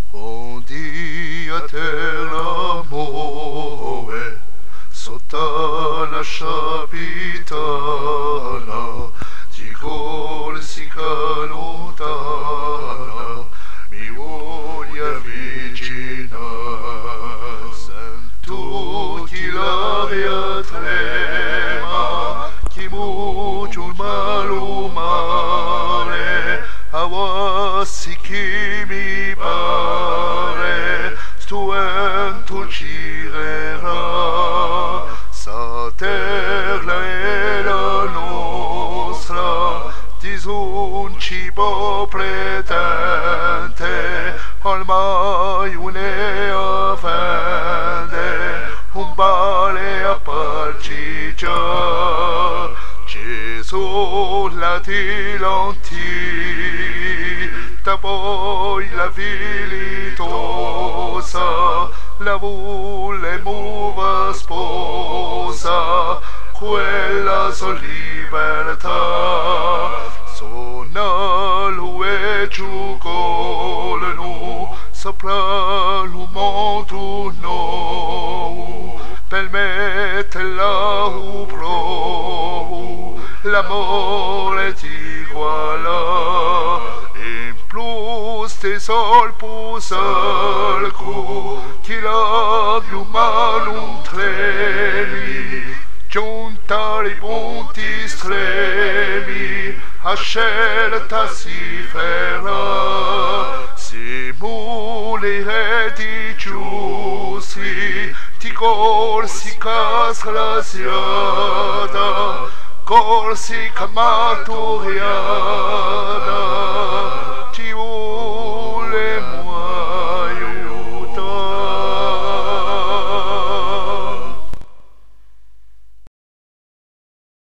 Fondi a terra muove sotto la sciapitana, di corsica lontana, mi voglio avvicinare. Sento che l'aria trema, che muccio il malumare, a wassi che mi pare, stuento girerà. Sa terra è la nostra, disun cibo pretende, ormai un'ea fende, un bale a parci già. Gesù la tilanti, da poi la vilitosa, la vuole muova sposa, quella sua libertà. Sonna lui giugolano, sopra l'umondo no, permetterla un provo, l'amore ti guala, in plus te sol pusarco, chi la più mano tremi, giuntare i punti stremi, a scelta si ferra, si mulire di giusti, ti corsi casca siata, corsi camaturiata.